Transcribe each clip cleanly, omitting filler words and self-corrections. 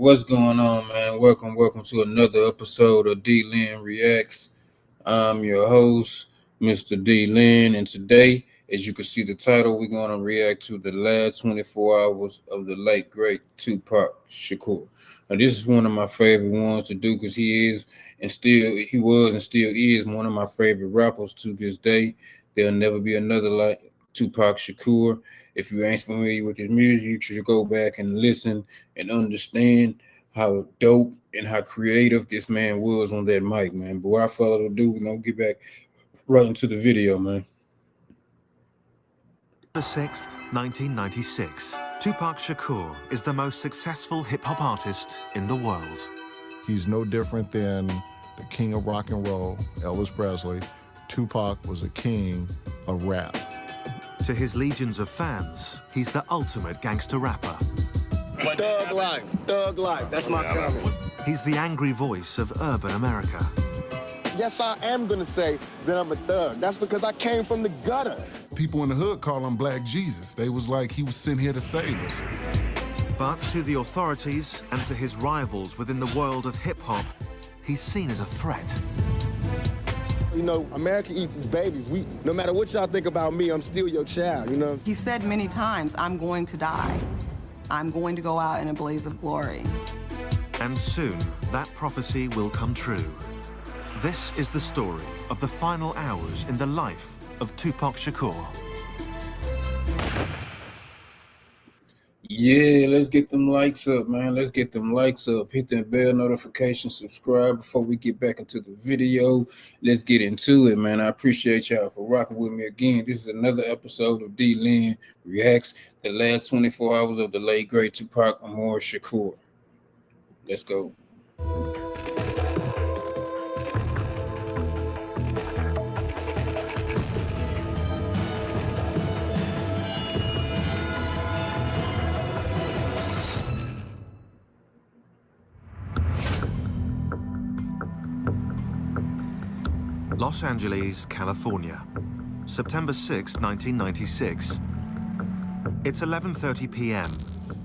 What's going on, man? Welcome to another episode of D Lynn Reacts. I'm your host, Mr. D Lynn, and today, as you can see the title, we're going to react to the last 24 hours of the late great Tupac Shakur. Now, this is one of my favorite ones to do because he was and still is one of my favorite rappers to this day. There'll never be another like Tupac Shakur. If you ain't familiar with his music, you should go back and listen and understand how dope and how creative this man was on that mic, man. But without further ado, we're gonna get back right into the video, man. The 6th, 1996. Tupac Shakur is the most successful hip-hop artist in the world. He's no different than the king of rock and roll, Elvis Presley. Tupac was a king of rap. To his legions of fans, he's the ultimate gangster rapper. Thug life, that's my comment. He's the angry voice of urban America. Yes, I am gonna say that I'm a thug. That's because I came from the gutter. People in the hood call him Black Jesus. They was like he was sent here to save us. But to the authorities and to his rivals within the world of hip-hop, he's seen as a threat. You know, America eats its babies. No matter what y'all think about me, I'm still your child, you know? He said many times, I'm going to die. I'm going to go out in a blaze of glory. And soon, that prophecy will come true. This is the story of the final hours in the life of Tupac Shakur. Yeah, let's get them likes up, man. Let's get them likes up. Hit that bell notification, subscribe before we get back into the video. Let's get into it, man. I appreciate y'all for rocking with me again. This is another episode of D Lynn Reacts, the last 24 hours of the late great Tupac Shakur. Let's go. Los Angeles, California, September 6, 1996. It's 11:30 p.m.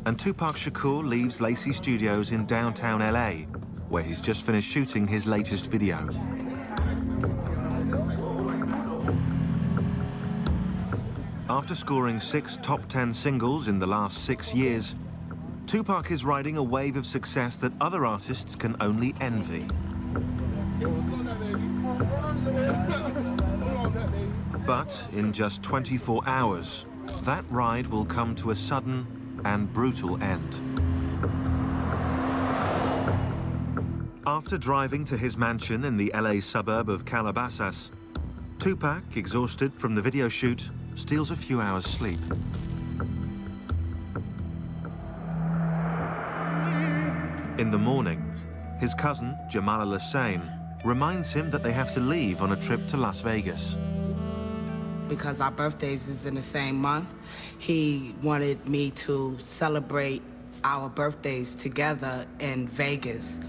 and Tupac Shakur leaves Lacey Studios in downtown LA, where he's just finished shooting his latest video. After scoring 6 top 10 singles in the last 6 years, Tupac is riding a wave of success that other artists can only envy. But in just 24 hours, that ride will come to a sudden and brutal end. After driving to his mansion in the LA suburb of Calabasas, Tupac, exhausted from the video shoot, steals a few hours' sleep. In the morning, his cousin, Jamal Al-Hussein, reminds him that they have to leave on a trip to Las Vegas. Because our birthdays is in the same month, he wanted me to celebrate our birthdays together in Vegas.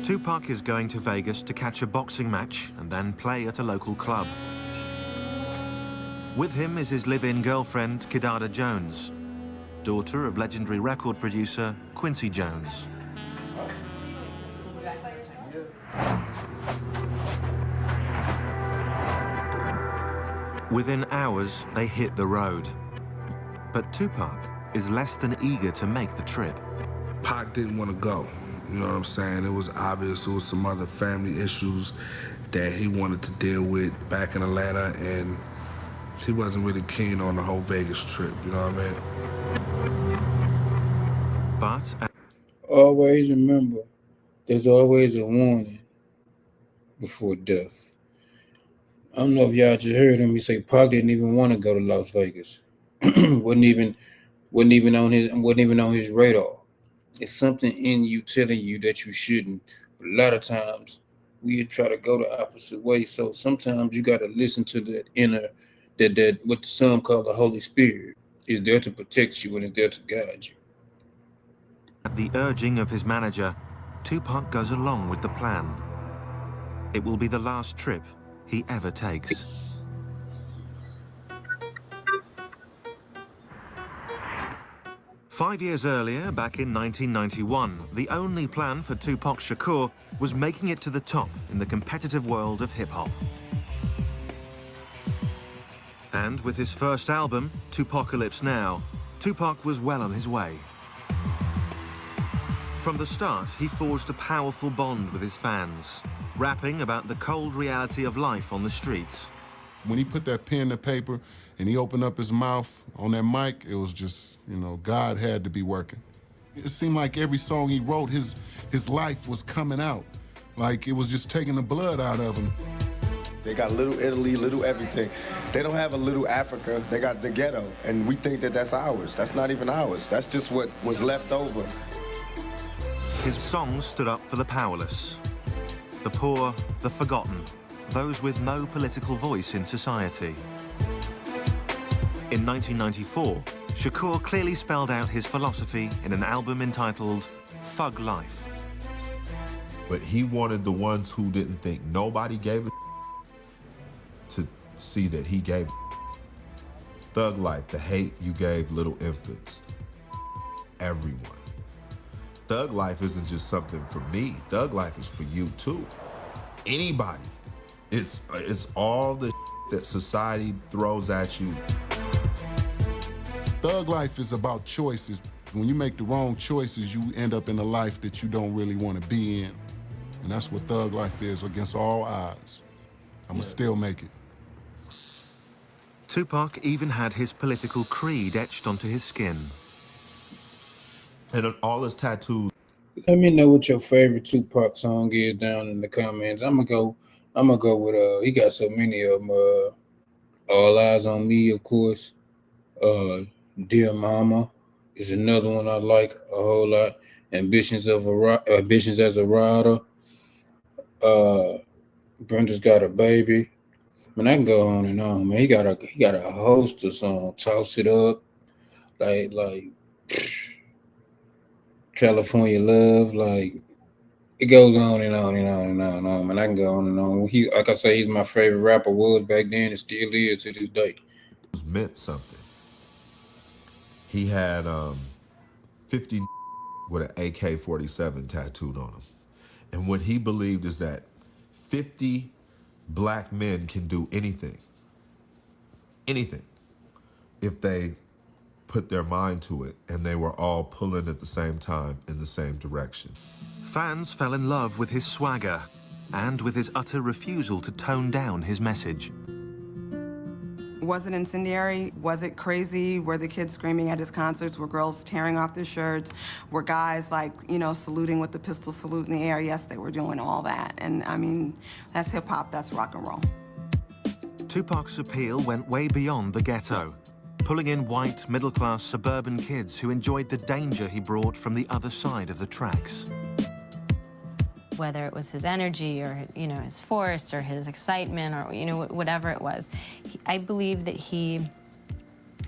Tupac is going to Vegas to catch a boxing match and then play at a local club. With him is his live-in girlfriend, Kidada Jones, daughter of legendary record producer Quincy Jones. Within hours, they hit the road. But Tupac is less than eager to make the trip. Pac didn't want to go. You know what I'm saying? It was obvious there was some other family issues that he wanted to deal with back in Atlanta, and he wasn't really keen on the whole Vegas trip, you know what I mean? But Always remember, there's always a warning before death. I don't know if y'all just heard him. He say Pac didn't even want to go to Las Vegas. wasn't even on his radar. It's something in you telling you that you shouldn't. But a lot of times we try to go the opposite way. So sometimes you got to listen to that inner, that what some call the Holy Spirit is there to protect you and is there to guide you. At the urging of his manager, Tupac goes along with the plan. It will be the last trip he ever takes. 5 years earlier, back in 1991, the only plan for Tupac Shakur was making it to the top in the competitive world of hip-hop. And with his first album, Tupacalypse Now, Tupac was well on his way. From the start, he forged a powerful bond with his fans, rapping about the cold reality of life on the streets. When he put that pen to paper and he opened up his mouth on that mic, it was just, you know, God had to be working. It seemed like every song he wrote, his life was coming out. Like it was just taking the blood out of him. They got little Italy, little everything. They don't have a little Africa, they got the ghetto. And we think that that's ours. That's not even ours. That's just what was left over. His songs stood up for the powerless, the poor, the forgotten, those with no political voice in society. In 1994, Shakur clearly spelled out his philosophy in an album entitled Thug Life. But he wanted the ones who didn't think nobody gave a to see that he gave Thug Life, the hate you gave little infants, everyone. Thug Life isn't just something for me. Thug Life is for you too. Anybody. It's all the that society throws at you. Thug life is about choices. When you make the wrong choices, you end up in a life that you don't really want to be in. And that's what thug life is, against all odds. I'ma still make it. Tupac even had his political creed etched onto his skin. And on all his tattoos. Let me know what your favorite Tupac song is down in the comments. I'm gonna go with he got so many of them. All Eyes on Me, of course. Dear Mama is another one I like a whole lot. Ambitions as a Rider. Brenda's Got a Baby. Man, I can go on and on. Man, he got a host of songs. Toss It Up, like California Love, like it goes on and on and on and on and on. Man, I can go on and on. He, like I say, he's my favorite rapper. Was back then and still is to this day. Meant something. He had 50 with an AK-47 tattooed on him. And what he believed is that 50 black men can do anything, if they put their mind to it, and they were all pulling at the same time in the same direction. Fans fell in love with his swagger and with his utter refusal to tone down his message. Was it incendiary? Was it crazy? Were the kids screaming at his concerts? Were girls tearing off their shirts? Were guys, like, you know, saluting with the pistol salute in the air? Yes, they were doing all that. And, I mean, that's hip-hop, that's rock and roll. Tupac's appeal went way beyond the ghetto, pulling in white, middle-class suburban kids who enjoyed the danger he brought from the other side of the tracks. Whether it was his energy or, you know, his force or his excitement or, you know, whatever it was, I believe that he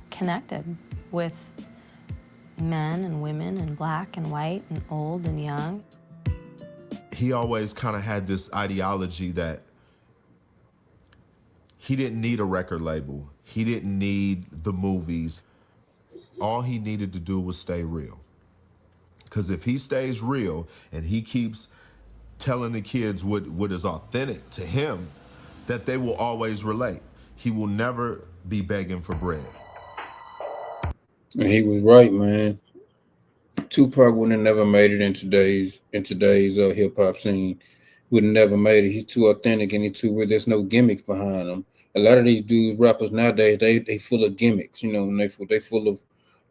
connected with men and women and black and white and old and young. He always kind of had this ideology that he didn't need a record label. He didn't need the movies. All he needed to do was stay real. Because if he stays real and he keeps telling the kids what is authentic to him, that they will always relate. He will never be begging for bread. And he was right, man. Tupac would have never made it in today's hip hop scene. Would have never made it. He's too authentic and he's too real. There's no gimmicks behind him. A lot of these dudes, rappers nowadays, they full of gimmicks, you know, and they full of.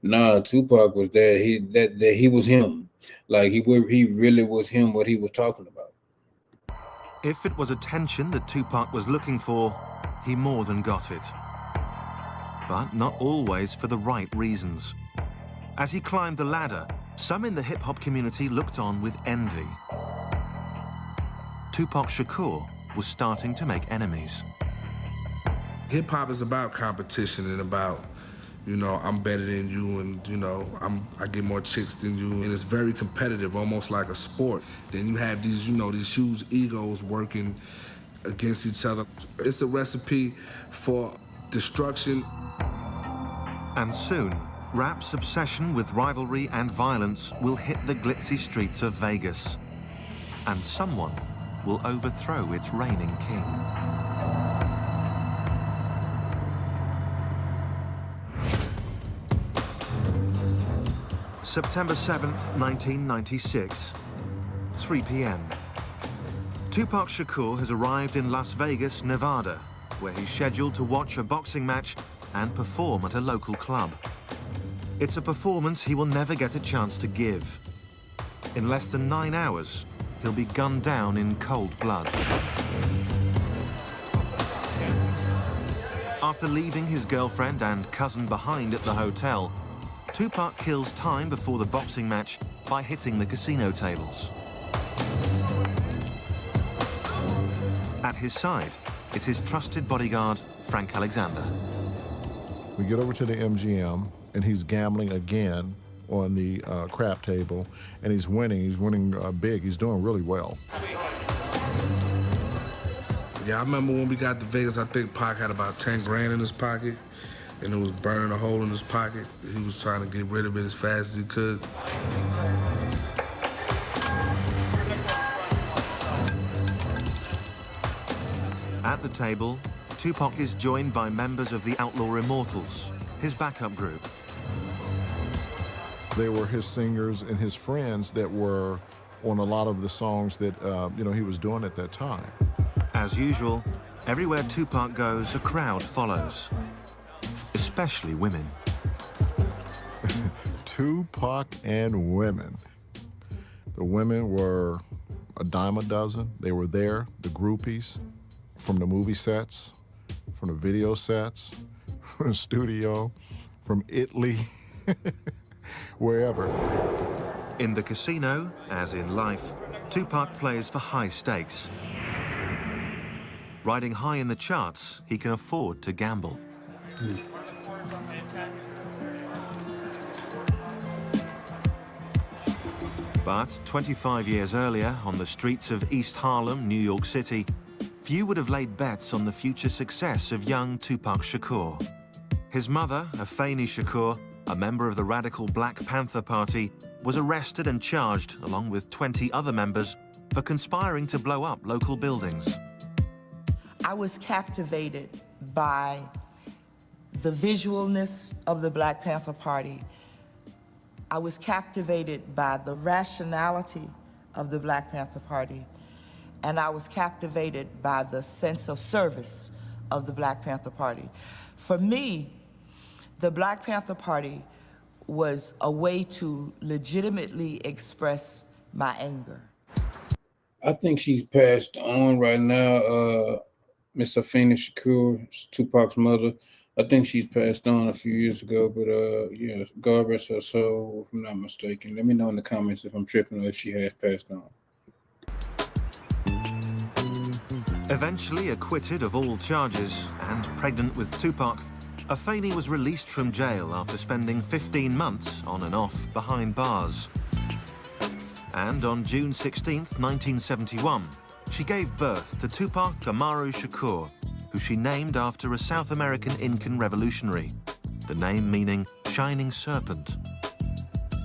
Nah, Tupac was there. He was him. Like he really was him. What he was talking about. If it was attention that Tupac was looking for, he more than got it. But not always for the right reasons. As he climbed the ladder, some in the hip-hop community looked on with envy. Tupac Shakur was starting to make enemies. Hip-hop is about competition and about, you know, I'm better than you, and, you know, I get more chicks than you, and it's very competitive, almost like a sport. Then you have these, you know, these huge egos working against each other. It's a recipe for destruction. And soon, Rap's obsession with rivalry and violence will hit the glitzy streets of Vegas, and someone will overthrow its reigning king. September 7th, 1996, 3 p.m. Tupac Shakur has arrived in Las Vegas, Nevada, where he's scheduled to watch a boxing match and perform at a local club. It's a performance he will never get a chance to give. In less than 9 hours, he'll be gunned down in cold blood. After leaving his girlfriend and cousin behind at the hotel, Tupac kills time before the boxing match by hitting the casino tables. At his side is his trusted bodyguard, Frank Alexander. We get over to the MGM, and he's gambling again on the crap table, and he's winning. He's winning big. He's doing really well. Yeah, I remember when we got to Vegas, I think Pac had about 10 grand in his pocket, and it was burning a hole in his pocket. He was trying to get rid of it as fast as he could. At the table, Tupac is joined by members of the Outlaw Immortals, his backup group. They were his singers and his friends that were on a lot of the songs that he was doing at that time. As usual, everywhere Tupac goes, a crowd follows, especially women. Tupac and women. The women were a dime a dozen. They were there, the groupies, from the movie sets, from the video sets, from the studio, from Italy, wherever. In the casino, as in life, Tupac plays for high stakes. Riding high in the charts, he can afford to gamble. But 25 years earlier, on the streets of East Harlem, New York City, few would have laid bets on the future success of young Tupac Shakur. His mother, Afeni Shakur, a member of the radical Black Panther Party, was arrested and charged, along with 20 other members, for conspiring to blow up local buildings. I was captivated by the visualness of the Black Panther Party. I was captivated by the rationality of the Black Panther Party. And I was captivated by the sense of service of the Black Panther Party. For me, the Black Panther Party was a way to legitimately express my anger. I think she's passed on right now. Miss Afeni Shakur, Tupac's mother. I think she's passed on a few years ago, but yeah, God rest her soul, if I'm not mistaken. Let me know in the comments if I'm tripping or if she has passed on. Eventually acquitted of all charges and pregnant with Tupac, Afeni was released from jail after spending 15 months on and off behind bars. And on June 16th, 1971, she gave birth to Tupac Amaru Shakur, who she named after a South American Incan revolutionary, the name meaning Shining Serpent.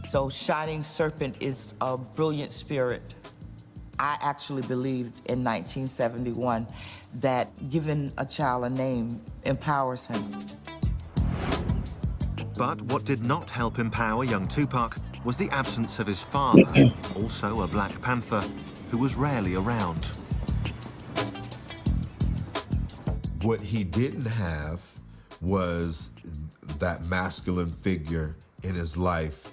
So Shining Serpent is a brilliant spirit. I actually believed in 1971 that giving a child a name empowers him. But what did not help empower young Tupac was the absence of his father, also a Black Panther, who was rarely around. What he didn't have was that masculine figure in his life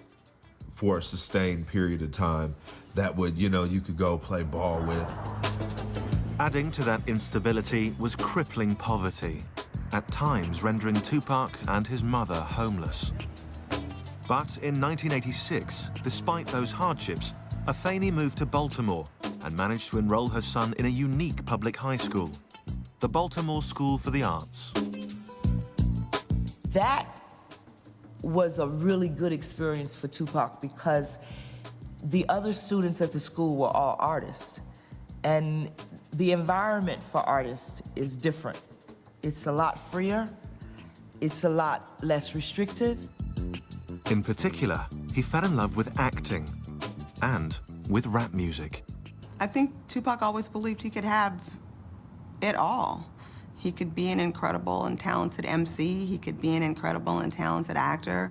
for a sustained period of time that would, you could go play ball with. Adding to that instability was crippling poverty, at times rendering Tupac and his mother homeless. But in 1986, despite those hardships, Afeni moved to Baltimore and managed to enroll her son in a unique public high school, the Baltimore School for the Arts. That was a really good experience for Tupac because the other students at the school were all artists. And the environment for artists is different. It's a lot freer. It's a lot less restrictive. In particular, he fell in love with acting and with rap music. I think Tupac always believed he could have it all. He could be an incredible and talented MC. He could be an incredible and talented actor.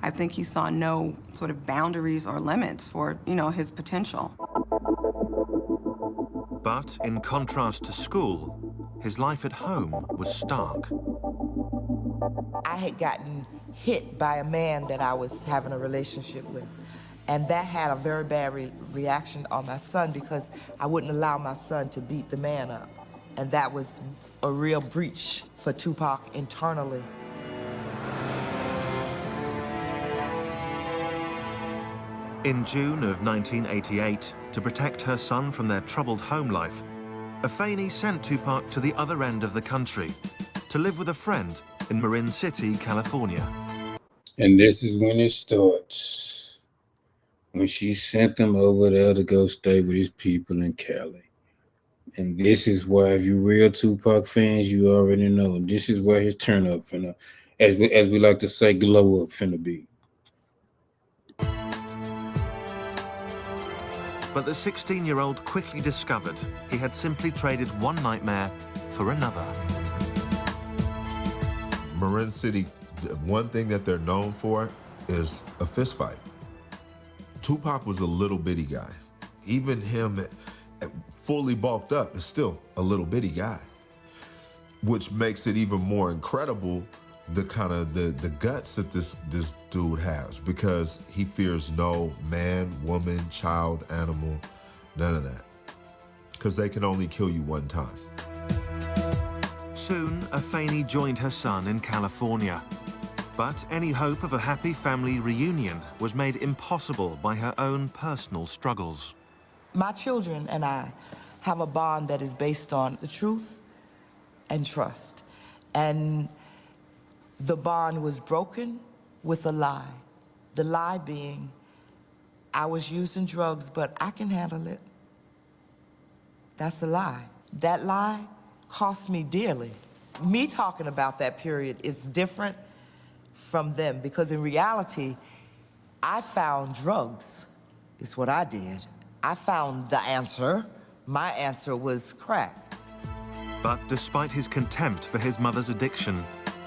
I think he saw no sort of boundaries or limits for, his potential. But in contrast to school, his life at home was stark. I had gotten hit by a man that I was having a relationship with. And that had a very bad reaction on my son because I wouldn't allow my son to beat the man up. And that was a real breach for Tupac internally. In June of 1988, to protect her son from their troubled home life, Afeni sent Tupac to the other end of the country to live with a friend in Marin City, California. And this is when it starts. When she sent him over there to go stay with his people in Cali. And this is why, if you real Tupac fans, you already know. This is where his turn up finna, as we like to say, glow up finna be. But the 16-year-old quickly discovered he had simply traded one nightmare for another. Marin City, one thing that they're known for is a fist fight. Tupac was a little bitty guy. Even him, fully bulked up, is still a little bitty guy, which makes it even more incredible the kind of the guts that this dude has, because he fears no man, woman, child, animal, none of that, because they can only kill you one time. Soon, Afeni joined her son in California. But any hope of a happy family reunion was made impossible by her own personal struggles. My children and I have a bond that is based on the truth and trust. And the bond was broken with a lie. The lie being, I was using drugs, but I can handle it. That's a lie. That lie cost me dearly. Me talking about that period is different from them, because in reality, I found drugs, is what I did. I found the answer. My answer was crack. But despite his contempt for his mother's addiction,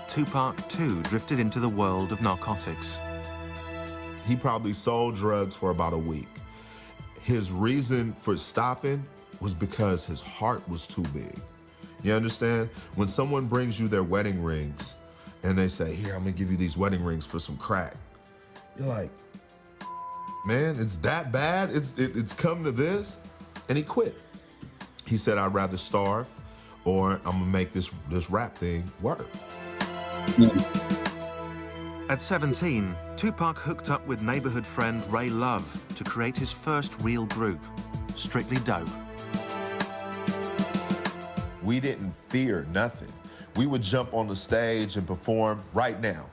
Tupac too drifted into the world of narcotics. He probably sold drugs for about a week. His reason for stopping was because his heart was too big. You understand? When someone brings you their wedding rings and they say, here, I'm gonna give you these wedding rings for some crack, you're like, man, it's that bad? It's come to this? And he quit. He said, I'd rather starve, or I'm gonna make this rap thing work. At 17, Tupac hooked up with neighborhood friend Ray Love to create his first real group, Strictly Dope. We didn't fear nothing. We would jump on the stage and perform right now.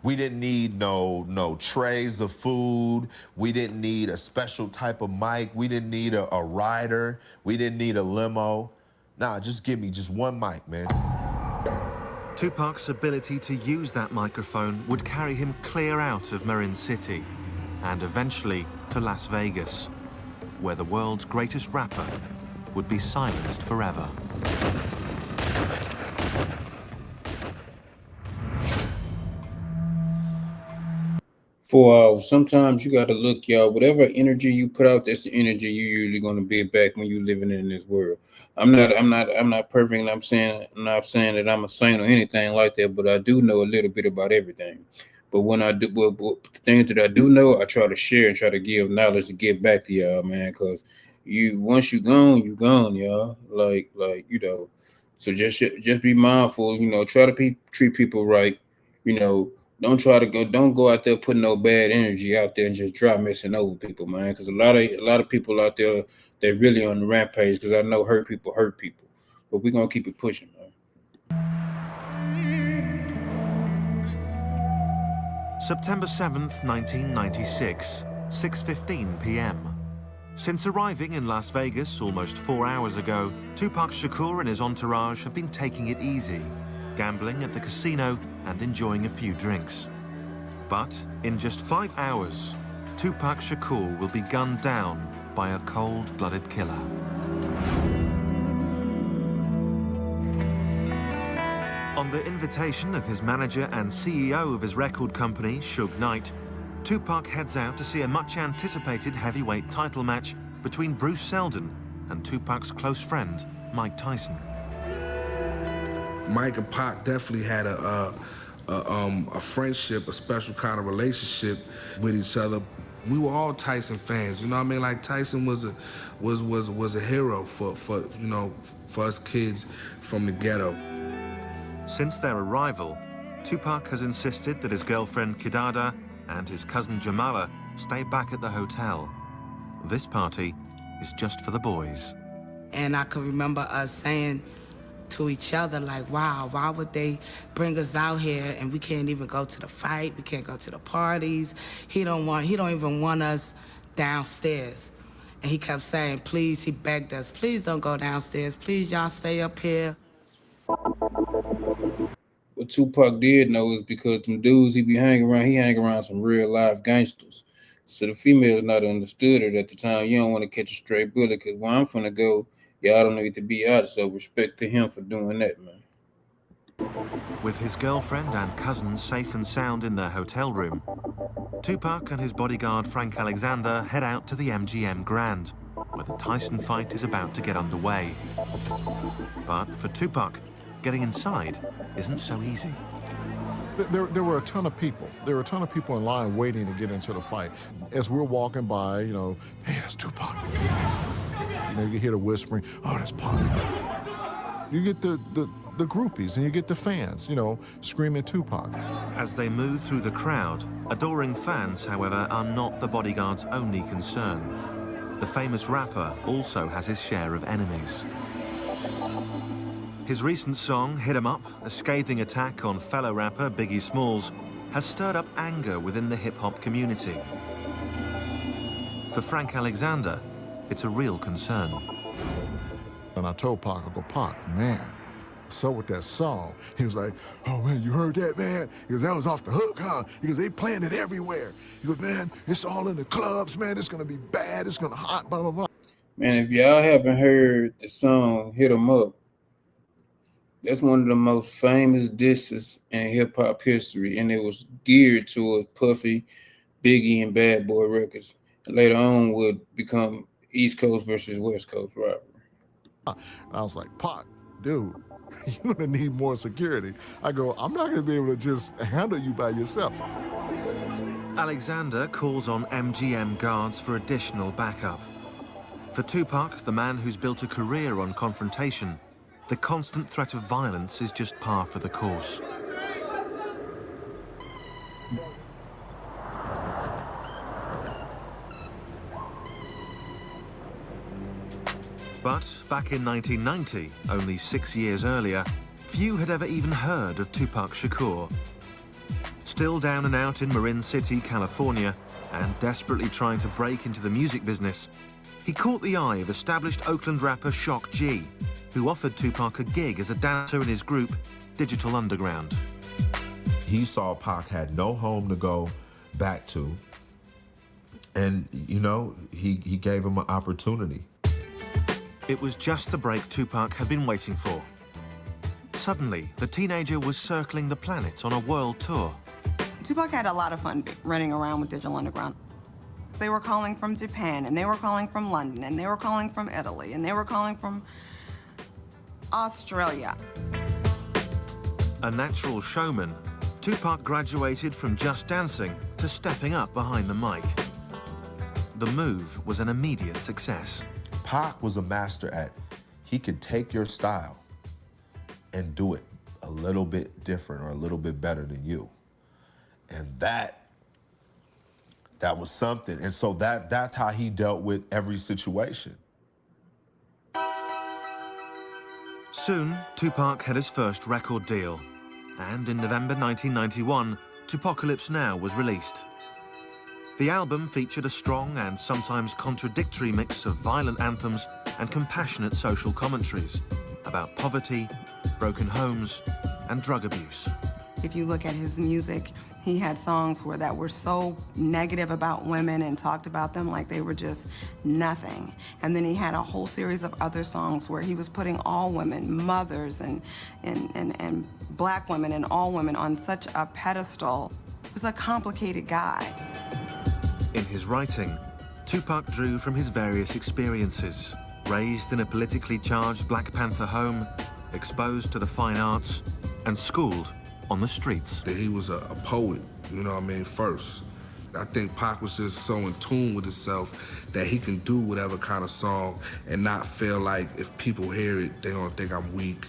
We didn't need no trays of food. We didn't need a special type of mic. We didn't need a rider. We didn't need a limo. Nah, just give me just one mic, man. Tupac's ability to use that microphone would carry him clear out of Marin City and eventually to Las Vegas, where the world's greatest rapper would be silenced forever. Sometimes you gotta look, y'all. Whatever energy you put out, that's the energy you usually gonna be back when you living in this world. I'm not perfect. And I'm not saying that I'm a saint or anything like that, but I do know a little bit about everything. But when I do, the things that I do know, I try to share and try to give knowledge to give back to y'all, man. Because once you gone, y'all. Like So just be mindful. Try to treat people right. Don't go out there putting no bad energy out there and just try messing over people, man. Because a lot of people out there, they're really on the rampage. Because I know hurt people, but we're gonna keep it pushing, man. September 7th, 1996, 6:15 p.m. Since arriving in Las Vegas almost 4 hours ago, Tupac Shakur and his entourage have been taking it easy, gambling at the casino and enjoying a few drinks. But in just 5 hours, Tupac Shakur will be gunned down by a cold-blooded killer. On the invitation of his manager and CEO of his record company, Suge Knight, Tupac heads out to see a much-anticipated heavyweight title match between Bruce Seldon and Tupac's close friend, Mike Tyson. Mike and Pac definitely had a friendship, a special kind of relationship with each other. We were all Tyson fans, you know what I mean? Like Tyson was a hero for us kids from the ghetto. Since their arrival, Tupac has insisted that his girlfriend Kidada and his cousin Jamala stay back at the hotel. This party is just for the boys. And I can remember us saying to each other, like, wow, why would they bring us out here and we can't even go to the fight, we can't go to the parties. He don't even want us downstairs. And he kept saying, please, he begged us, please don't go downstairs, please y'all stay up here. What Tupac did know is because them dudes he hang around some real life gangsters. So the females not understood it at the time. You don't want to catch a straight bullet because where I'm finna go, y'all don't need to be out. So respect to him for doing that, man. With his girlfriend and cousins safe and sound in their hotel room, Tupac and his bodyguard Frank Alexander head out to the MGM Grand, where the Tyson fight is about to get underway. But for Tupac, getting inside isn't so easy. There were a ton of people. There were a ton of people in line waiting to get into the fight. As we're walking by, hey, that's Tupac. You hear the whispering, oh, that's Pac. You get the groupies and you get the fans, screaming Tupac. As they move through the crowd, adoring fans, however, are not the bodyguard's only concern. The famous rapper also has his share of enemies. His recent song, Hit 'Em Up, a scathing attack on fellow rapper Biggie Smalls, has stirred up anger within the hip-hop community. For Frank Alexander, it's a real concern. And I told Pac, I go, Pac, man, what's up with that song? He was like, oh, man, you heard that, man? He goes, that was off the hook, huh? He goes, they playing it everywhere. He goes, man, it's all in the clubs, man. It's going to be bad. It's going to hot, blah, blah, blah. Man, if y'all haven't heard the song Hit 'Em Up, that's one of the most famous disses in hip-hop history, and it was geared towards Puffy, Biggie, and Bad Boy Records. And later on would become East Coast versus West Coast rivalry. I was like, Pac, dude, you're gonna need more security. I go, I'm not gonna be able to just handle you by yourself. Alexander calls on MGM guards for additional backup. For Tupac, the man who's built a career on confrontation, the constant threat of violence is just par for the course. But back in 1990, only 6 years earlier, few had ever even heard of Tupac Shakur. Still down and out in Marin City, California, and desperately trying to break into the music business, he caught the eye of established Oakland rapper Shock G, who offered Tupac a gig as a dancer in his group, Digital Underground. He saw Pac had no home to go back to, and, he gave him an opportunity. It was just the break Tupac had been waiting for. Suddenly, the teenager was circling the planet on a world tour. Tupac had a lot of fun running around with Digital Underground. They were calling from Japan, and they were calling from London, and they were calling from Italy, and they were calling from Australia. A natural showman, Tupac graduated from just dancing to stepping up behind the mic. The move was an immediate success. Pac was a master at, he could take your style and do it a little bit different or a little bit better than you. And that was something. And so that's how he dealt with every situation. Soon, Tupac had his first record deal. And in November 1991, Tupacalypse Now was released. The album featured a strong and sometimes contradictory mix of violent anthems and compassionate social commentaries about poverty, broken homes, and drug abuse. If you look at his music, He had songs that were so negative about women and talked about them like they were just nothing. And then he had a whole series of other songs where he was putting all women, mothers and black women and all women on such a pedestal. He was a complicated guy. In his writing, Tupac drew from his various experiences. Raised in a politically charged Black Panther home, exposed to the fine arts, and schooled on the streets. He was a poet, you know what I mean, first. I think Pac was just so in tune with himself that he can do whatever kind of song and not feel like if people hear it, they're gonna think I'm weak.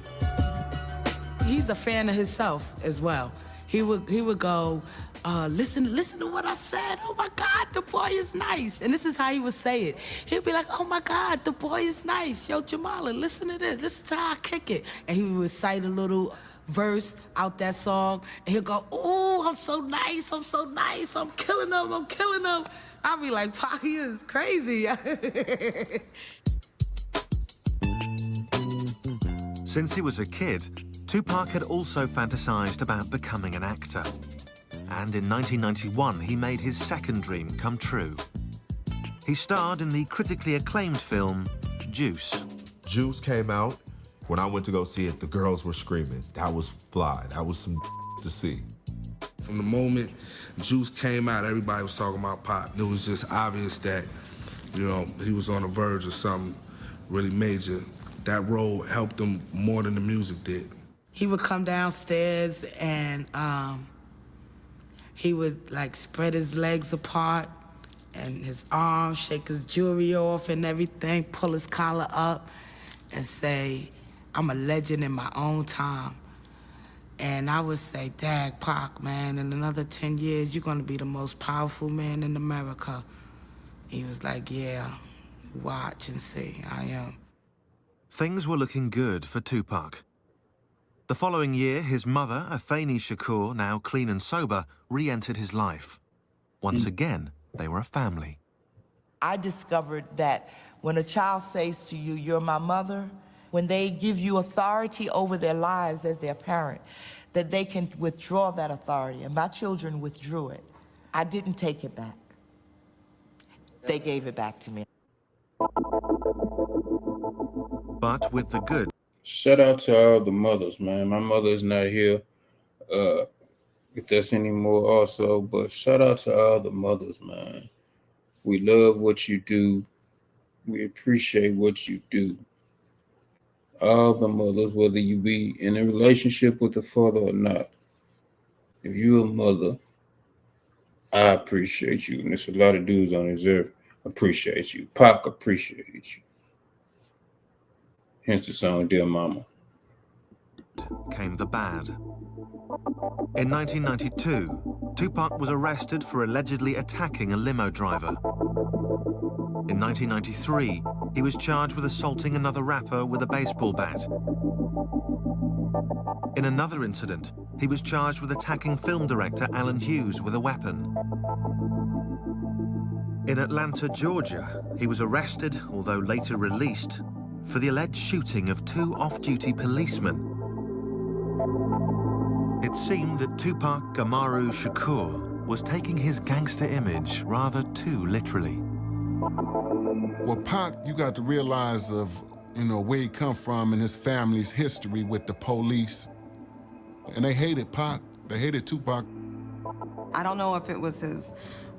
He's a fan of himself as well. He would go, listen to what I said. Oh my God, the boy is nice. And this is how he would say it. He'd be like, oh my God, the boy is nice. Yo, Jamala, listen to this. This is how I kick it. And he would recite a little verse out that song, and he'll go, ooh, I'm so nice, I'm so nice, I'm killing them, I'm killing them. I'll be like, Pac, he is crazy. Since he was a kid, Tupac had also fantasized about becoming an actor. And in 1991, he made his second dream come true. He starred in the critically acclaimed film, Juice. Juice came out. When I went to go see it, the girls were screaming. That was fly. That was some to see. From the moment Juice came out, everybody was talking about Pac. It was just obvious that, you know, he was on the verge of something really major. That role helped him more than the music did. He would come downstairs and he would like spread his legs apart and his arms, shake his jewelry off and everything, pull his collar up and say, I'm a legend in my own time. And I would say, Dag, Pac, man, in another 10 years, you're gonna be the most powerful man in America. He was like, yeah, watch and see, I am. Things were looking good for Tupac. The following year, his mother, Afeni Shakur, now clean and sober, re-entered his life. Once again, they were a family. I discovered that when a child says to you, you're my mother, when they give you authority over their lives as their parent, that they can withdraw that authority. And my children withdrew it. I didn't take it back. They gave it back to me. But with the good. Shout out to all the mothers, man. My mother is not here with us anymore also, but shout out to all the mothers, man. We love what you do. We appreciate what you do. All the mothers, whether you be in a relationship with the father or not, if you're a mother, I appreciate you. And there's a lot of dudes on this earth appreciate you. Pac appreciates you. Hence the song, Dear Mama. Came the bad. In 1992, Tupac was arrested for allegedly attacking a limo driver. In 1993, he was charged with assaulting another rapper with a baseball bat. In another incident, he was charged with attacking film director Alan Hughes with a weapon. In Atlanta, Georgia, he was arrested, although later released, for the alleged shooting of 2 off-duty policemen. It seemed that Tupac Amaru Shakur was taking his gangster image rather too literally. Well, Pac, you got to realize of, you know, where he come from and his family's history with the police. And they hated Pac. They hated Tupac. I don't know if it was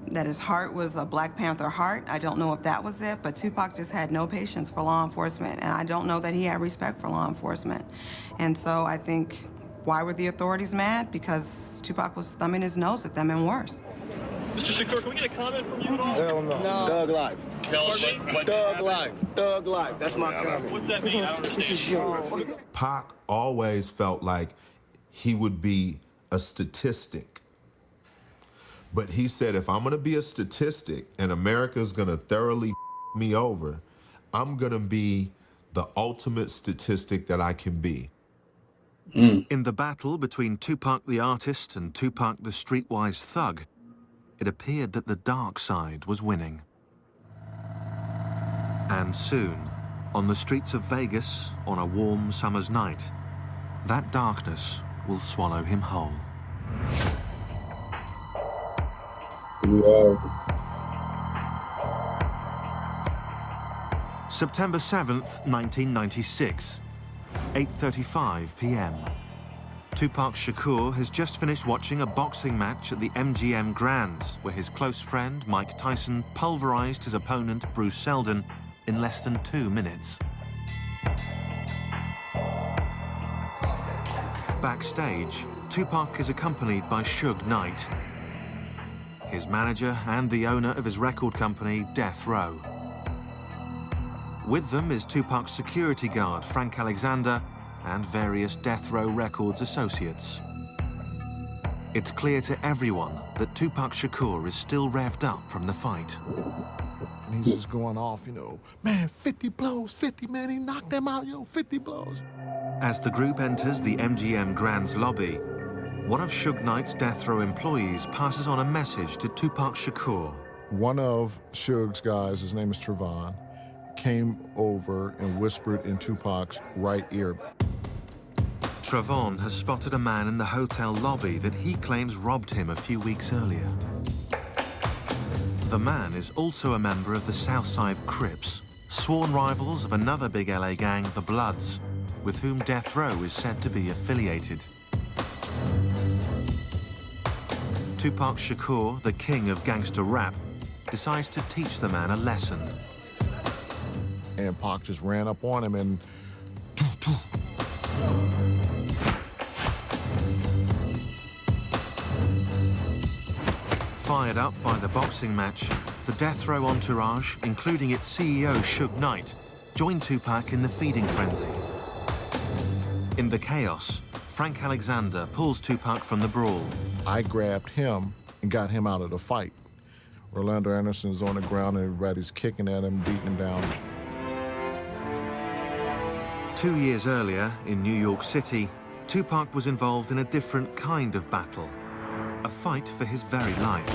that his heart was a Black Panther heart. I don't know if that was it, but Tupac just had no patience for law enforcement, and I don't know that he had respect for law enforcement. And so I think, why were the authorities mad? Because Tupac was thumbing his nose at them and worse. Mr. Shakur, can we get a comment from you at all? Hell no. Thug life. Tell us what Thug life. Thug life. That's my comment. What's that mean? I don't understand. This is yours. Pac always felt like he would be a statistic. But he said, if I'm gonna be a statistic and America's gonna thoroughly me over, I'm gonna be the ultimate statistic that I can be. In the battle between Tupac the artist and Tupac the streetwise thug, it appeared that the dark side was winning. And soon, on the streets of Vegas, on a warm summer's night, that darkness will swallow him whole. We are. September 7th, 1996, 8:35 p.m. Tupac Shakur has just finished watching a boxing match at the MGM Grand, where his close friend Mike Tyson pulverized his opponent Bruce Seldon in less than 2 minutes. Backstage, Tupac is accompanied by Suge Knight, his manager and the owner of his record company, Death Row. With them is Tupac's security guard, Frank Alexander, and various Death Row Records associates. It's clear to everyone that Tupac Shakur is still revved up from the fight. And he's just going off, man, 50 blows, 50, man, he knocked them out, 50 blows. As the group enters the MGM Grand's lobby, one of Suge Knight's Death Row employees passes on a message to Tupac Shakur. One of Suge's guys, his name is Trevon, came over and whispered in Tupac's right ear. Trevon has spotted a man in the hotel lobby that he claims robbed him a few weeks earlier. The man is also a member of the Southside Crips, sworn rivals of another big LA gang, the Bloods, with whom Death Row is said to be affiliated. Tupac Shakur, the king of gangster rap, decides to teach the man a lesson. And Pac just ran up on him and... Fired up by the boxing match, the Death Row entourage, including its CEO Suge Knight, joined Tupac in the feeding frenzy. In the chaos, Frank Alexander pulls Tupac from the brawl. I grabbed him and got him out of the fight. Orlando Anderson's on the ground and everybody's kicking at him, beating him down. 2 years earlier, in New York City, Tupac was involved in a different kind of battle, a fight for his very life.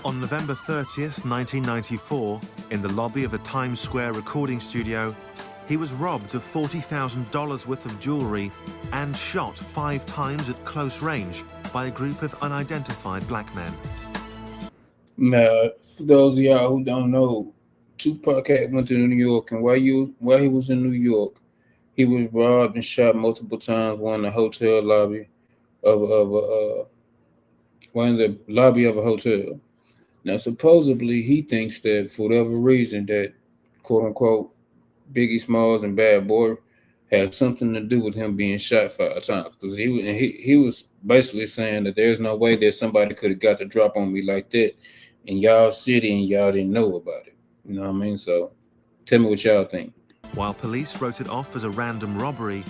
On November 30th, 1994, in the lobby of a Times Square recording studio, he was robbed of $40,000 worth of jewelry and shot 5 times at close range by a group of unidentified black men. Now, for those of y'all who don't know, Tupac had went to New York, and while he was in New York, he was robbed and shot multiple times. One in the hotel lobby of a hotel. Now, supposedly, he thinks that for whatever reason that quote unquote Biggie Smalls and Bad Boy had something to do with him being shot 5 times, because he was basically saying that there's no way that somebody could have got the drop on me like that in y'all city and y'all didn't know about it. You know what I mean? So tell me what y'all think. While police wrote it off as a random robbery,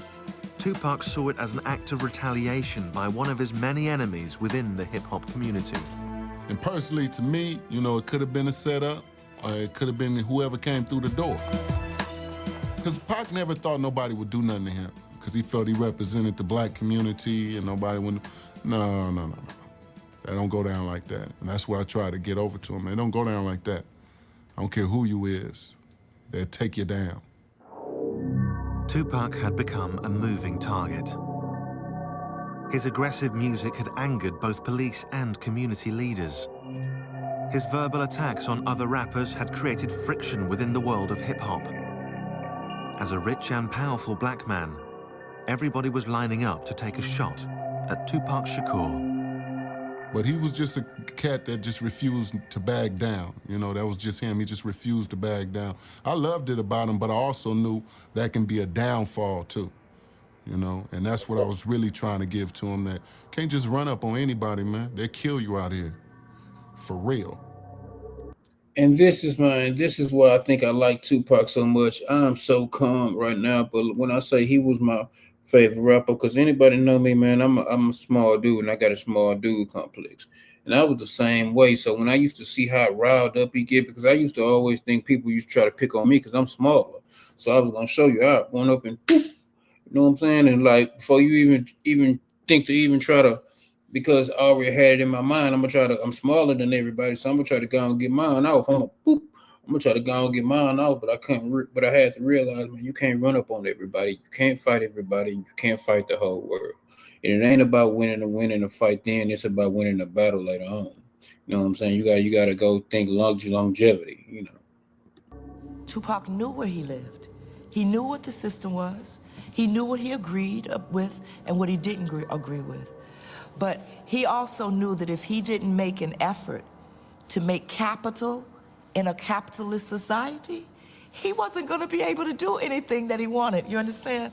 Tupac saw it as an act of retaliation by one of his many enemies within the hip-hop community. And personally, to me, it could have been a setup, or it could have been whoever came through the door. Because Pac never thought nobody would do nothing to him, because he felt he represented the black community and nobody would. No. That don't go down like that. And that's what I try to get over to him. They don't go down like that. I don't care who you is. They'll take you down. Tupac had become a moving target. His aggressive music had angered both police and community leaders. His verbal attacks on other rappers had created friction within the world of hip-hop. As a rich and powerful black man, everybody was lining up to take a shot at Tupac Shakur. But he was just a cat that just refused to back down. That was just him. He just refused to back down. I loved it about him, but I also knew that can be a downfall too. And that's what I was really trying to give to him, that can't just run up on anybody, man. They'll kill you out here. For real. And this is why I think I like Tupac so much. I'm so calm right now, but when I say he was my favorite rapper, because anybody know me, man, I'm a small dude and I got a small dude complex. And I was the same way. So when I used to see how riled up he get, because I used to always think people used to try to pick on me because I'm smaller. So I was gonna show you how I went up and boop, you know what I'm saying? And like before you even think to even try to, because I already had it in my mind, I'm smaller than everybody, so I'm gonna try to go and get mine off. I'm gonna try to go and get mine off, but I couldn't. But I had to realize, man, you can't run up on everybody. You can't fight everybody. You can't fight the whole world. And it ain't about winning a fight then, it's about winning the battle later on. You know what I'm saying? You gotta go think longevity, you know. Tupac knew where he lived. He knew what the system was. He knew what he agreed with and what he didn't agree with. But he also knew that if he didn't make an effort to make capital in a capitalist society, he wasn't going to be able to do anything that he wanted. You understand?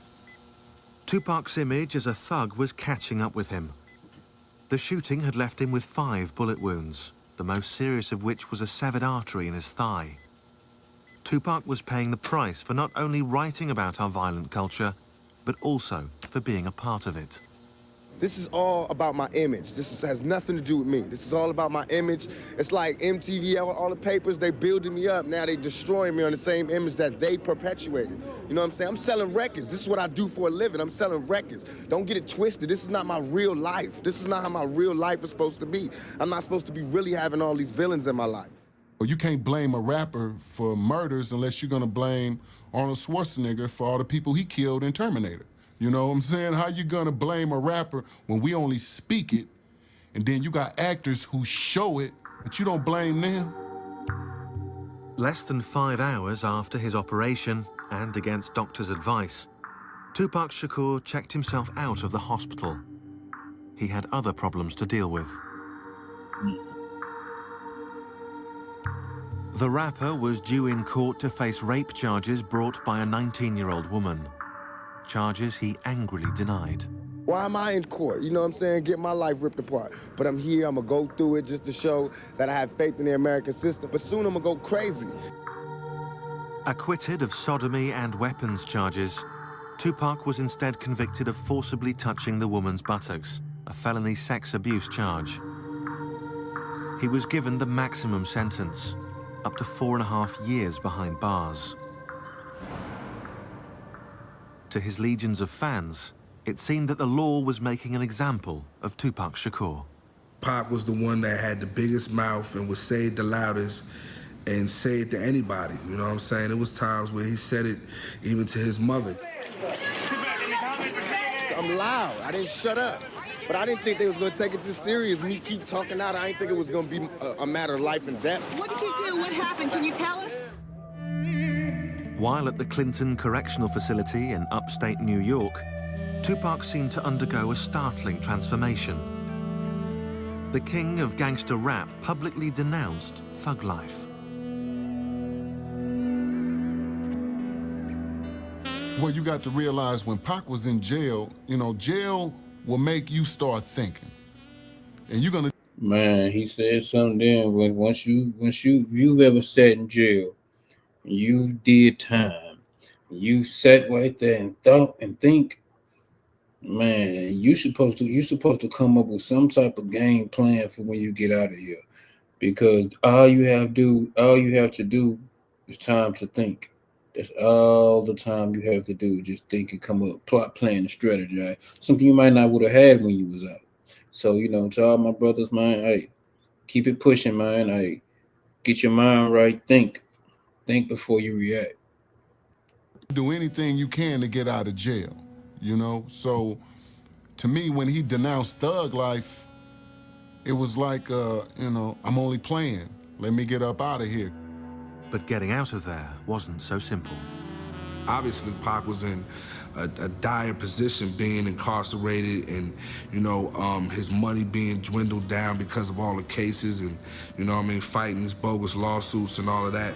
Tupac's image as a thug was catching up with him. The shooting had left him with 5 bullet wounds, the most serious of which was a severed artery in his thigh. Tupac was paying the price for not only writing about our violent culture, but also for being a part of it. This is all about my image. Has nothing to do with me. This is all about my image. It's like MTV, all the papers, they building me up. Now they destroying me on the same image that they perpetuated. You know what I'm saying? I'm selling records. This is what I do for a living. I'm selling records. Don't get it twisted. This is not my real life. This is not how my real life is supposed to be. I'm not supposed to be really having all these villains in my life. You can't blame a rapper for murders unless you're gonna blame Arnold Schwarzenegger for all the people he killed in Terminator. You know what I'm saying? How you gonna blame a rapper when we only speak it, and then you got actors who show it, but you don't blame them? Less than 5 hours after his operation, and against doctors' advice, Tupac Shakur checked himself out of the hospital. He had other problems to deal with. The rapper was due in court to face rape charges brought by a 19-year-old woman. Charges he angrily denied. Why am I in court? You know what I'm saying? Get my life ripped apart. But I'm here, I'm gonna go through it just to show that I have faith in the American system. But soon I'm gonna go crazy. Acquitted of sodomy and weapons charges, Tupac was instead convicted of forcibly touching the woman's buttocks, a felony sex abuse charge. He was given the maximum sentence, up to 4.5 years behind bars. To his legions of fans, it seemed that the law was making an example of Tupac Shakur. Pac was the one that had the biggest mouth and would say it the loudest and say it to anybody, you know what I'm saying? There was times where he said it even to his mother. I'm loud, I didn't shut up. But I didn't think they was gonna take it this serious. Me keep talking out, I didn't think it was gonna be a matter of life and death. What did you do? What happened? Can you tell us? While at the Clinton Correctional Facility in upstate New York, Tupac seemed to undergo a startling transformation. The king of gangster rap publicly denounced thug life. Well, you got to realize when Pac was in jail, you know, jail will make you start thinking. And you're gonna... Man, he said something then, once you've ever sat in jail, you did time, you sat right there and thought and think, man, you're supposed to come up with some type of game plan for when you get out of here. Because all you have to do is time to think. That's all the time you have to do. Just think and come up, plot, plan, and strategize. Something you might not would have had when you was out. So, you know, to all my brothers, man, hey, keep it pushing, man. Hey, get your mind right. Think before you react. Do anything you can to get out of jail, you know? So, to me, when he denounced thug life, it was like, you know, I'm only playing. Let me get up out of here. But getting out of there wasn't so simple. Obviously, Pac was in a dire position, being incarcerated and, you know, his money being dwindled down because of all the cases and, you know what I mean, fighting these bogus lawsuits and all of that.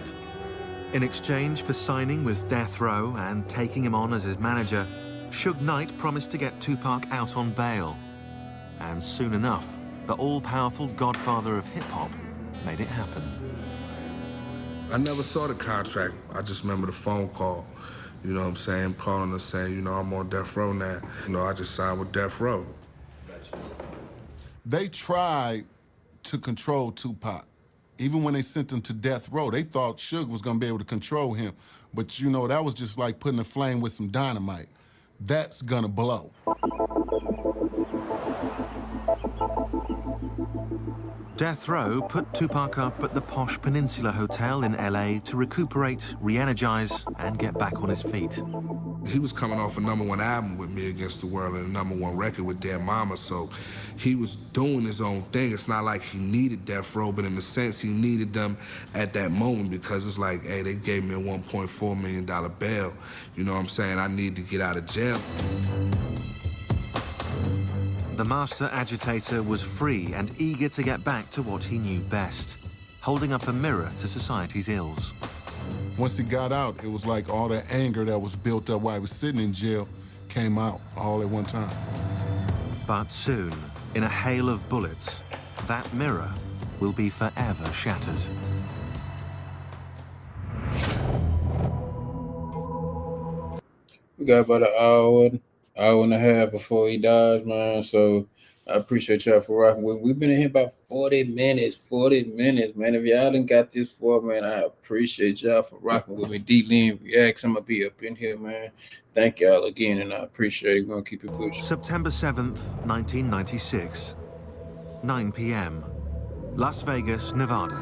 In exchange for signing with Death Row and taking him on as his manager, Suge Knight promised to get Tupac out on bail. And soon enough, the all-powerful godfather of hip-hop made it happen. I never saw the contract. I just remember the phone call, you know what I'm saying, calling us saying, you know, I'm on death row now. You know, I just signed with Death Row. They tried to control Tupac. Even when they sent him to death row, they thought Suge was gonna be able to control him. But you know, that was just like putting a flame with some dynamite. That's gonna blow. Death Row put Tupac up at the posh Peninsula Hotel in LA to recuperate, re-energize, and get back on his feet. He was coming off a #1 album with Me Against the World and a #1 record with Dead Mama, so he was doing his own thing. It's not like he needed Death Row, but in a sense, he needed them at that moment because it's like, hey, they gave me a $1.4 million bail. You know what I'm saying? I need to get out of jail. The master agitator was free and eager to get back to what he knew best, holding up a mirror to society's ills. Once he got out, it was like all the anger that was built up while he was sitting in jail came out all at one time. But soon, in a hail of bullets, that mirror will be forever shattered. We got about an hour and a half before he dies, man. So I appreciate y'all for rocking with. We've been in here about 40 minutes, man. If y'all done got this far, man, I appreciate y'all for rocking with me. D-Lin Reacts, I'm gonna be up in here, man. Thank y'all again, and I appreciate it. We're gonna keep it pushing. September 7th, 1996, 9 p.m., Las Vegas, Nevada.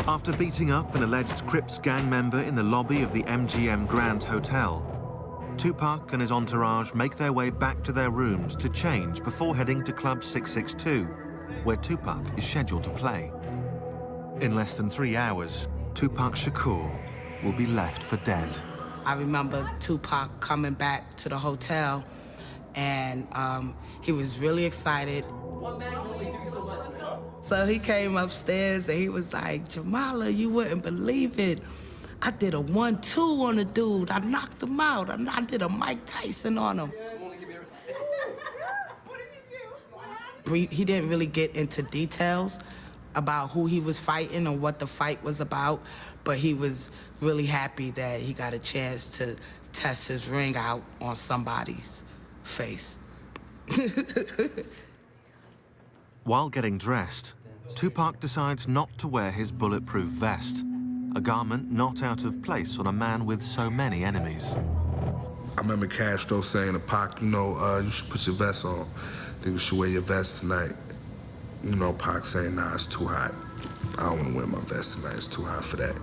After beating up an alleged Crips gang member in the lobby of the MGM Grand Hotel, Tupac and his entourage make their way back to their rooms to change before heading to Club 662, where Tupac is scheduled to play. In less than 3 hours, Tupac Shakur will be left for dead. I remember Tupac coming back to the hotel, and he was really excited. So he came upstairs and he was like, Jamala, you wouldn't believe it. I did a 1-2 on a dude. I knocked him out. I did a Mike Tyson on him. He didn't really get into details about who he was fighting or what the fight was about, but he was really happy that he got a chance to test his ring out on somebody's face. While getting dressed, Tupac decides not to wear his bulletproof vest, a garment not out of place on a man with so many enemies. I remember Castro saying to Pac, you know, you should put your vest on. I think you should wear your vest tonight. You know, Pac saying, nah, it's too hot. I don't want to wear my vest tonight. It's too hot for that.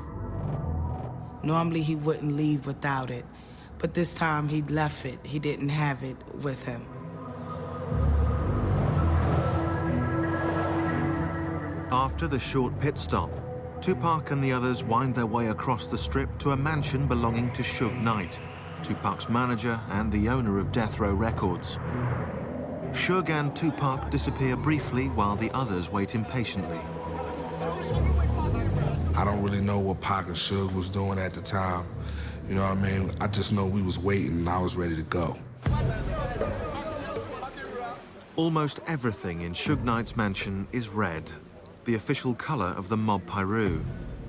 Normally he wouldn't leave without it, but this time he left it. He didn't have it with him. After the short pit stop, Tupac and the others wind their way across the strip to a mansion belonging to Suge Knight, Tupac's manager and the owner of Death Row Records. Suge and Tupac disappear briefly while the others wait impatiently. I don't really know what Pac and Suge was doing at the time. You know what I mean? I just know we was waiting and I was ready to go. Almost everything in Suge Knight's mansion is red, the official color of the Mob Piru,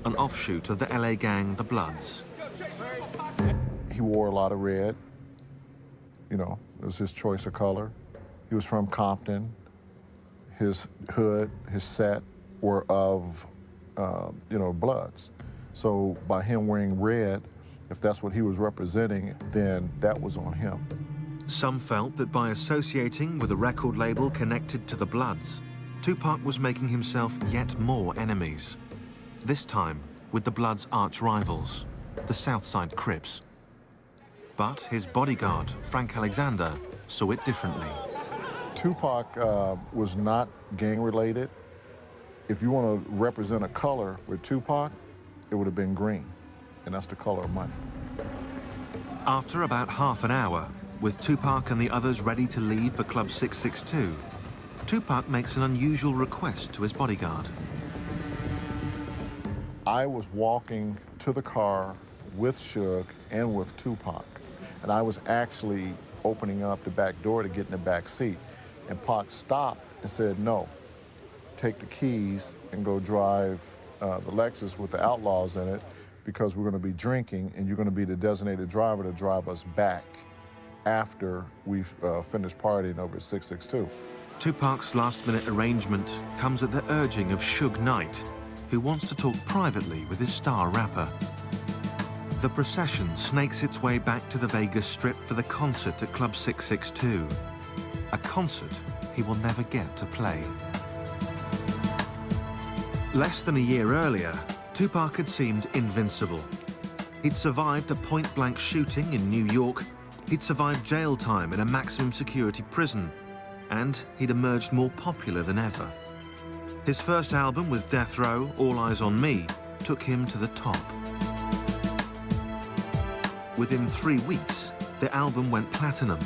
an offshoot of the LA gang, the Bloods. He wore a lot of red. You know, it was his choice of color. He was from Compton. His hood, his set were of, you know, Bloods. So by him wearing red, if that's what he was representing, then that was on him. Some felt that by associating with a record label connected to the Bloods, Tupac was making himself yet more enemies. This time with the Bloods' arch rivals, the Southside Crips. But his bodyguard, Frank Alexander, saw it differently. Tupac was not gang-related. If you want to represent a color with Tupac, it would have been green, and that's the color of money. After about half an hour, with Tupac and the others ready to leave for Club 662, Tupac makes an unusual request to his bodyguard. I was walking to the car with Suge and with Tupac, and I was actually opening up the back door to get in the back seat. And Pac stopped and said, no, take the keys and go drive the Lexus with the Outlaws in it, because we're going to be drinking and you're going to be the designated driver to drive us back after we've finished partying over at 662. Tupac's last-minute arrangement comes at the urging of Suge Knight, who wants to talk privately with his star rapper. The procession snakes its way back to the Vegas Strip for the concert at Club 662, a concert he will never get to play. Less than a year earlier, Tupac had seemed invincible. He'd survived a point-blank shooting in New York, he'd survived jail time in a maximum security prison, and he'd emerged more popular than ever. His first album with Death Row, All Eyes on Me, took him to the top. Within 3 weeks, the album went platinum.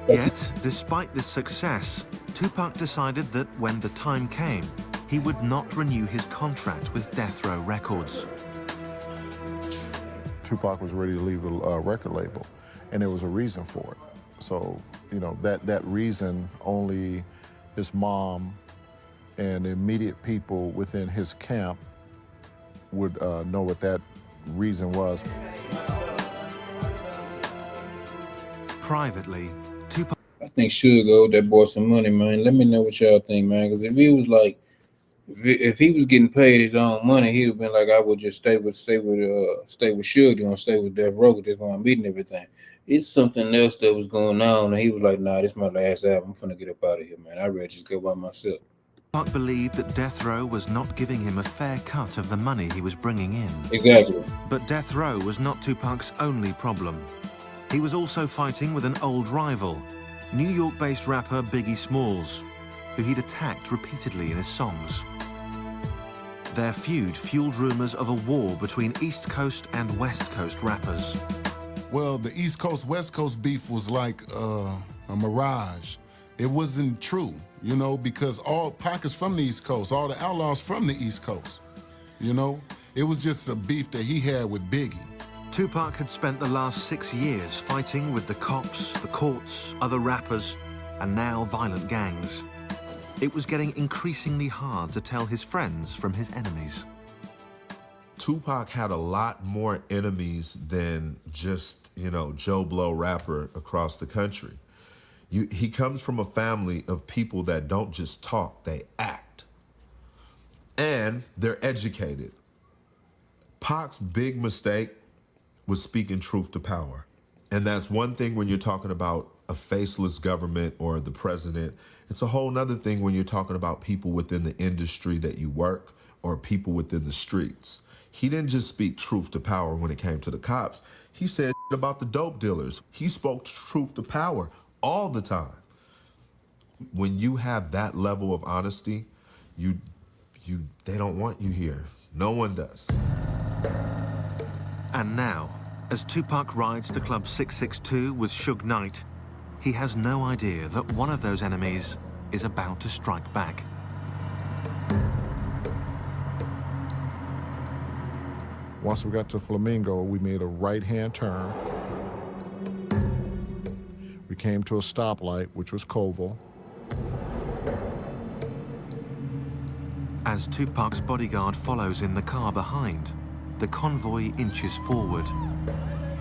Yet, despite this success, Tupac decided that when the time came, he would not renew his contract with Death Row Records. Tupac was ready to leave the record label, and there was a reason for it. So, you know, that reason only his mom and the immediate people within his camp would know what that reason was. Privately, Tupac... I think Suge owed that boy some money, man. Let me know what y'all think, man. Because if he was like, if he was getting paid his own money, he'd have been like, I would just stay with Suge, you know, stay with Death Row, just want to meet and everything. It's something else that was going on, and he was like, nah, this is my last album. I'm finna get up out of here, man. I'd rather just go by myself. Tupac believed that Death Row was not giving him a fair cut of the money he was bringing in. Exactly. But Death Row was not Tupac's only problem. He was also fighting with an old rival, New York-based rapper Biggie Smalls, who he'd attacked repeatedly in his songs. Their feud fueled rumors of a war between East Coast and West Coast rappers. Well, the East Coast-West Coast beef was like a mirage. It wasn't true, you know, because all Pac is from the East Coast, all the outlaws from the East Coast, you know? It was just a beef that he had with Biggie. Tupac had spent the last 6 years fighting with the cops, the courts, other rappers, and now violent gangs. It was getting increasingly hard to tell his friends from his enemies. Tupac had a lot more enemies than just, you know, Joe Blow rapper across the country. He comes from a family of people that don't just talk, they act. And they're educated. Pac's big mistake was speaking truth to power. And that's one thing when you're talking about a faceless government or the president. It's a whole nother thing when you're talking about people within the industry that you work or people within the streets. He didn't just speak truth to power when it came to the cops. He said about the dope dealers. He spoke truth to power all the time. When you have that level of honesty, they don't want you here. No one does. And now, as Tupac rides to Club 662 with Suge Knight, he has no idea that one of those enemies is about to strike back. Once we got to Flamingo, we made a right-hand turn. We came to a stoplight, which was Koval. As Tupac's bodyguard follows in the car behind, the convoy inches forward.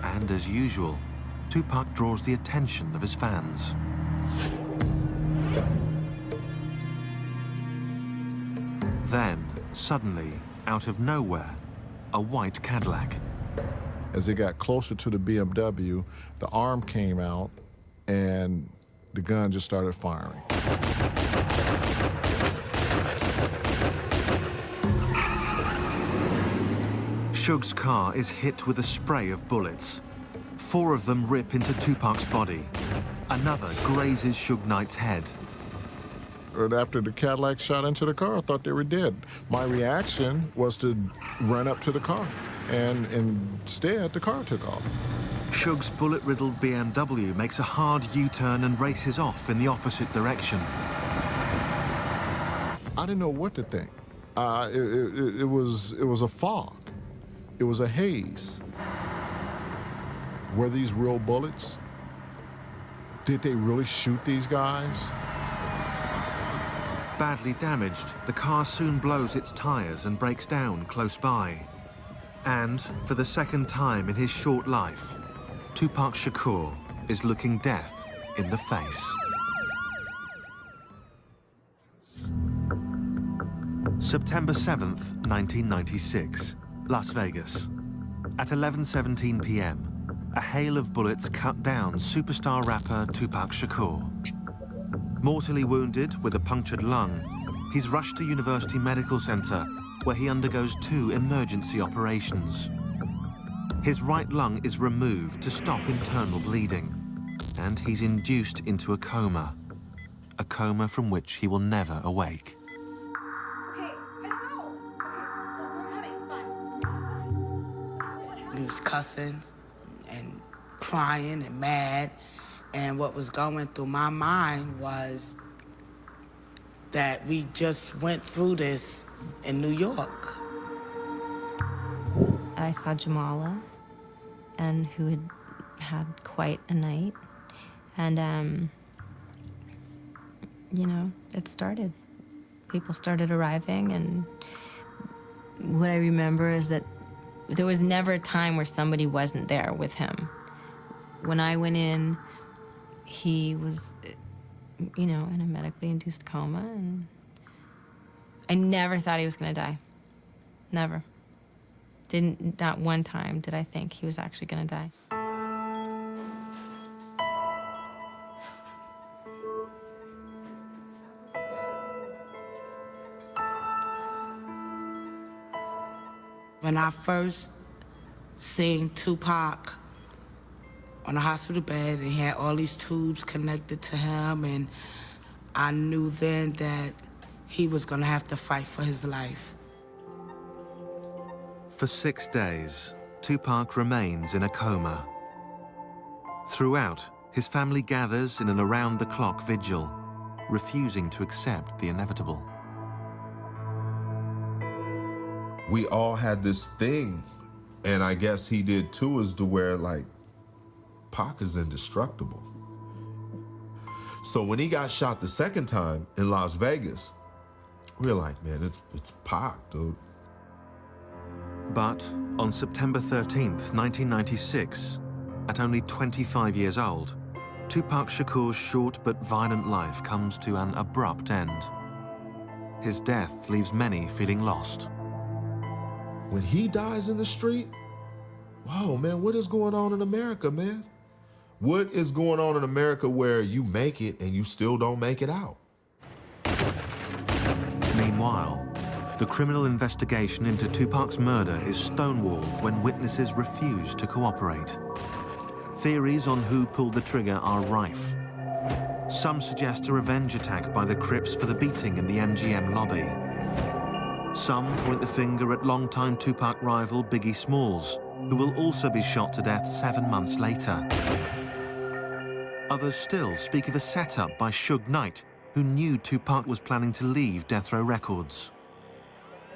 And as usual, Tupac draws the attention of his fans. Then, suddenly, out of nowhere, a white Cadillac. As it got closer to the BMW, the arm came out and the gun just started firing. Suge's car is hit with a spray of bullets. 4 of them rip into Tupac's body. Another grazes Suge Knight's head. And after the Cadillac shot into the car, I thought they were dead. My reaction was to run up to the car, and instead, the car took off. Suge's bullet-riddled BMW makes a hard U-turn and races off in the opposite direction. I didn't know what to think. It was a fog. It was a haze. Were these real bullets? Did they really shoot these guys? Badly damaged, the car soon blows its tires and breaks down close by. And, for the second time in his short life, Tupac Shakur is looking death in the face. September 7th, 1996, Las Vegas. At 11:17 p.m., a hail of bullets cut down superstar rapper Tupac Shakur. Mortally wounded with a punctured lung, he's rushed to University Medical Center where he undergoes 2 emergency operations. His right lung is removed to stop internal bleeding, and he's induced into a coma from which he will never awake. He was cussing and crying and mad, and what was going through my mind was that we just went through this in New York. I saw Jamala, and who had had quite a night, and you know, it started. People started arriving, and what I remember is that there was never a time where somebody wasn't there with him. When I went in, he was, you know, in a medically induced coma, and I never thought he was gonna die. Never. Not one time did I think he was actually gonna die. When I first seen Tupac on a hospital bed, and he had all these tubes connected to him, and I knew then that he was gonna have to fight for his life. For 6 days, Tupac remains in a coma. Throughout, his family gathers in an around-the-clock vigil, refusing to accept the inevitable. We all had this thing, and I guess he did too, is to where, like, Pac is indestructible. So when he got shot the second time in Las Vegas, we were like, man, it's Pac, dude. But on September 13th, 1996, at only 25 years old, Tupac Shakur's short but violent life comes to an abrupt end. His death leaves many feeling lost. When he dies in the street, whoa, man, what is going on in America, man? What is going on in America where you make it and you still don't make it out? Meanwhile, the criminal investigation into Tupac's murder is stonewalled when witnesses refuse to cooperate. Theories on who pulled the trigger are rife. Some suggest a revenge attack by the Crips for the beating in the MGM lobby. Some point the finger at longtime Tupac rival Biggie Smalls, who will also be shot to death 7 months later. Others still speak of a setup by Suge Knight, who knew Tupac was planning to leave Death Row Records.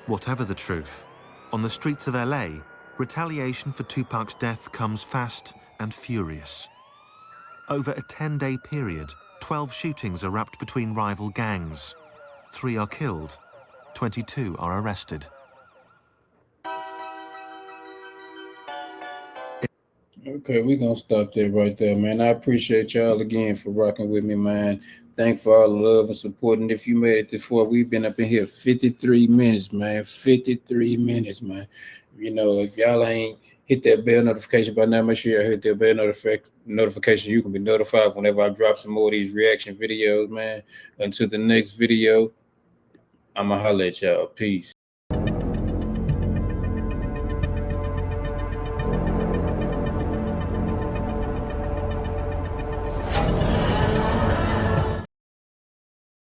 Whatever the truth, on the streets of LA, retaliation for Tupac's death comes fast and furious. Over a 10-day period, 12 shootings erupt between rival gangs. 3 are killed, 22 are arrested. Okay, we're gonna stop there right there, man. I appreciate y'all again for rocking with me, man. Thank for all the love and support. And if you made it this far, we've been up in here 53 minutes, man. 53 minutes, man. You know, if y'all ain't hit that bell notification by now, make sure you hit that bell notification. You can be notified whenever I drop some more of these reaction videos, man. Until the next video, I'ma holler at y'all. Peace.